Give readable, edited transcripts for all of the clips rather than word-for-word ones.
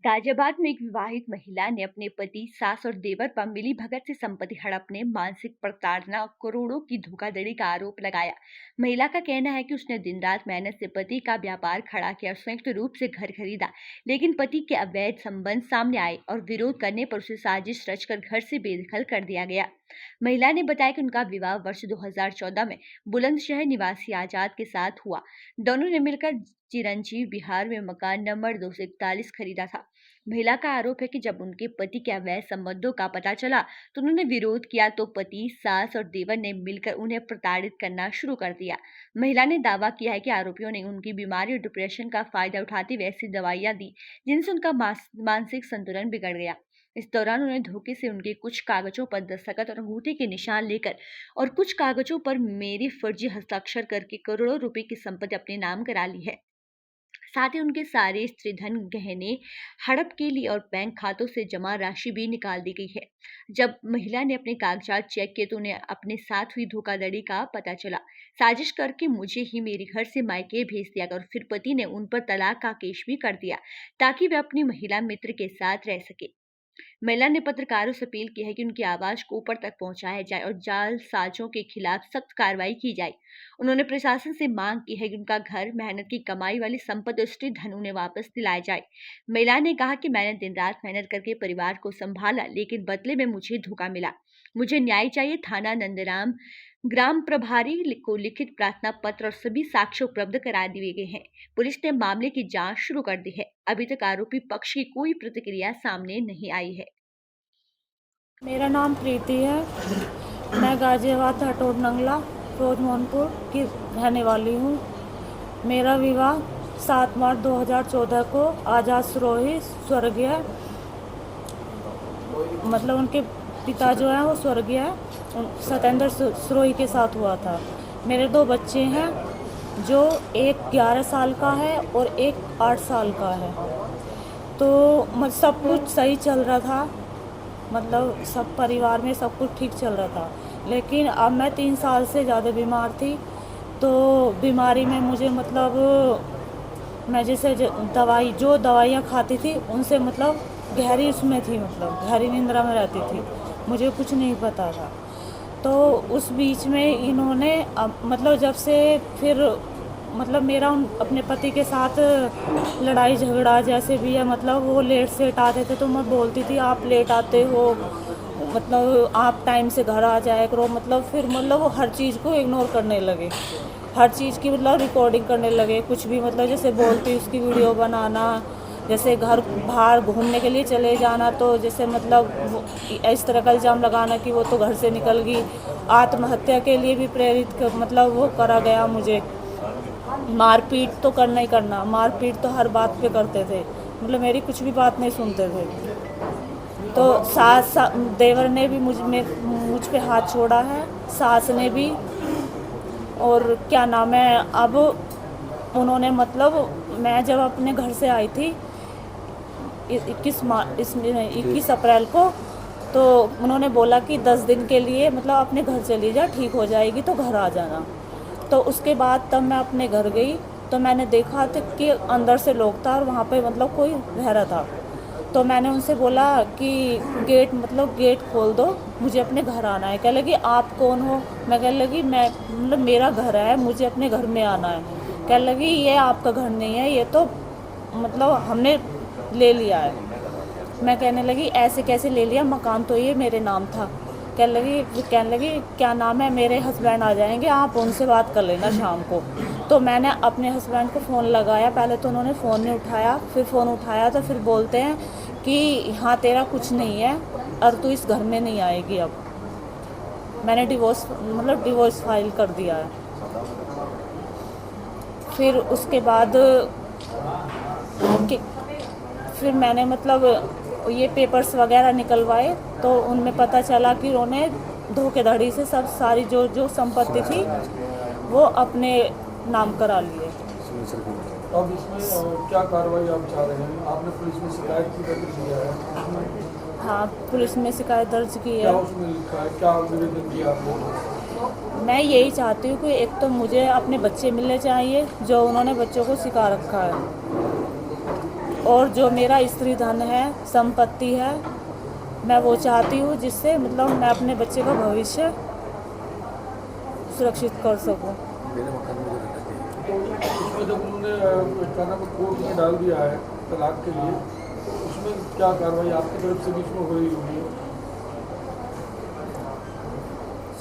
गाजियाबाद में एक विवाहित महिला ने अपने पति, सास और देवर पर मिलीभगत से संपत्ति हड़पने, मानसिक प्रताड़ना और करोड़ों की धोखाधड़ी का आरोप लगाया। महिला का कहना है कि उसने दिन रात मेहनत से पति का व्यापार खड़ा किया और संयुक्त रूप से घर खरीदा, लेकिन पति के अवैध संबंध सामने आए और विरोध करने पर उसे साजिश रचकर घर से बेदखल कर दिया गया। महिला ने बताया कि उनका विवाह वर्ष 2014 में बुलंदशहर निवासी आजाद के साथ हुआ। दोनों ने मिलकर चिरंजीव बिहार में मकान नंबर 241 खरीदा था। महिला का आरोप है कि जब उनके पति के अवैध संबंधों का पता चला तो उन्होंने विरोध किया तो पति, सास और देवर ने मिलकर उन्हें प्रताड़ित करना शुरू कर दिया। महिला ने दावा किया है कि आरोपियों ने उनकी बीमारी और डिप्रेशन का फायदा उठाते हुए ऐसी दवाइयां दी जिनसे उनका मानसिक संतुलन बिगड़ गया। इस दौरान उन्होंने धोखे से उनके कुछ कागजों पर दस्तखत और अंगूठे के निशान लेकर और कुछ कागजों पर मेरी फर्जी हस्ताक्षर करके करोड़ों रुपए की संपत्ति अपने नाम करा ली है। साथ ही उनके सारे स्त्रीधन, गहने हड़प के लिए और बैंक खातों से जमा राशि भी निकाल दी गई है। जब महिला ने अपने कागजात चेक किए तो उन्हें अपने साथ हुई धोखाधड़ी का पता चला। साजिश करके मुझे ही मेरे घर से मायके भेज दिया और फिर पति ने उन पर तलाक का केस भी कर दिया ताकि वे अपनी महिला मित्र के साथ रह सके। महिला ने पत्रकारों से अपील की है कि उनकी आवाज को ऊपर तक पहुंचाया जाए और जालसाजों के खिलाफ सख्त कार्रवाई की जाए। उन्होंने प्रशासन से मांग की है कि उनका घर, मेहनत की कमाई वाली संपत्ति और स्त्री धन उन्हें वापस दिलाया जाए। महिला ने कहा कि मैंने दिन रात मेहनत करके परिवार को संभाला, लेकिन बदले में मुझे धोखा मिला। मुझे न्याय चाहिए। थाना नंदराम ग्राम प्रभारी को लिखित प्रार्थना पत्र और सभी साक्ष्य उपलब्ध करा दिए गए हैं। पुलिस ने मामले की जांच शुरू कर दी है। अभी तक आरोपी पक्ष की कोई प्रतिक्रिया सामने नहीं आई है। मेरा नाम प्रीति है। मैं गाजियाबाद हटोड़ नंगला रोज मोहनपुर की रहने वाली हूँ। मेरा विवाह 7 मार्च 2014 को आजाद सिरोही स्वर्गीय, मतलब उनके पिता जो हैं वो स्वर्गीय सत्येंद्र सिरोही के साथ हुआ था। मेरे 2 बच्चे हैं, जो एक 11 साल का है और एक 8 साल का है। तो सब कुछ सही चल रहा था, मतलब सब परिवार में सब कुछ ठीक चल रहा था। लेकिन अब मैं 3 साल से ज़्यादा बीमार थी। तो बीमारी में मुझे मैं जैसे जो दवाइयाँ खाती थी उनसे गहरी उसमें थी, गहरी निंद्रा में रहती थी, मुझे कुछ नहीं पता था। तो उस बीच में इन्होंने जब से फिर मेरा अपने पति के साथ लड़ाई झगड़ा जैसे भी है, वो लेट सेट आते थे तो मैं बोलती थी आप लेट आते हो, आप टाइम से घर आ जाया करो। फिर वो हर चीज़ को इग्नोर करने लगे, हर चीज़ की रिकॉर्डिंग करने लगे। कुछ भी जैसे बोलती उसकी वीडियो बनाना, जैसे घर बाहर घूमने के लिए चले जाना तो जैसे इस तरह का इल्ज़ाम लगाना कि वो तो घर से निकल गई। आत्महत्या के लिए भी प्रेरित वो करा गया मुझे। मारपीट तो करना ही करना, मारपीट तो हर बात पे करते थे, मेरी कुछ भी बात नहीं सुनते थे। तो देवर ने भी मुझ पे हाथ छोड़ा है, सास ने भी। और क्या नाम है, अब उन्होंने मैं जब अपने घर से आई थी 21 अप्रैल को, तो उन्होंने बोला कि 10 दिन के लिए अपने घर चली जा, ठीक हो जाएगी तो घर आ जाना। तो उसके बाद तब मैं अपने घर गई तो मैंने देखा था कि अंदर से लोग था और वहाँ पे कोई रह रहा था। तो मैंने उनसे बोला कि गेट खोल दो, मुझे अपने घर आना है। कह लगी आप कौन हो? मैं कह लगी मैं मेरा घर है, मुझे अपने घर में आना है। कह लगी ये आपका घर नहीं है, ये तो हमने ले लिया है। मैं कहने लगी ऐसे कैसे ले लिया, मकान तो ये मेरे नाम था। कहने लगी क्या नाम है, मेरे हस्बैंड आ जाएंगे, आप उनसे बात कर लेना शाम को। तो मैंने अपने हस्बैंड को फ़ोन लगाया, पहले तो उन्होंने फ़ोन नहीं उठाया, फिर फ़ोन उठाया तो फिर बोलते हैं कि यहाँ तेरा कुछ नहीं है और तू इस घर में नहीं आएगी। अब मैंने डिवोर्स फाइल कर दिया है। फिर उसके बाद फिर मैंने ये पेपर्स वगैरह निकलवाए तो उनमें पता चला कि उन्होंने धोखाधड़ी से सारी जो संपत्ति थी वो अपने नाम करा लिए। अब इसमें क्या कार्रवाई आप चाह रहे हैं? आपने पुलिस में शिकायत की दर्ज किया है? हाँ, पुलिस में शिकायत दर्ज की है। क्या उसमें लिखा है, क्या निवेदन किया आपने? मैं यही चाहती हूँ कि एक तो मुझे अपने बच्चे मिलने चाहिए जो उन्होंने बच्चों को सिखा रखा है, और जो मेरा स्त्री धन है, संपत्ति है, मैं वो चाहती हूँ जिससे मतलब मैं अपने बच्चे का भविष्य सुरक्षित कर सकूँ। तो उसमें जब उन्होंने क्या नाम है कोर्ट में डाल दिया है तलाक के लिए, उसमें क्या कार्रवाई आपकी तरफ से बीच में हो रही होगी?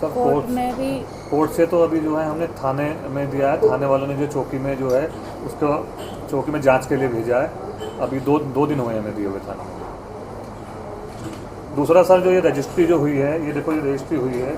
सब कोर्ट में भी कोर्ट से तो अभी जो है हमने थाने में दिया है, थाने वालों ने जो चौकी में जो है उसको चौकी में जांच के लिए भेजा है। अभी दो दिन हुए हमें दिए हुए थाने में। दूसरा सर जो ये रजिस्ट्री जो हुई है, ये देखो ये रजिस्ट्री हुई है।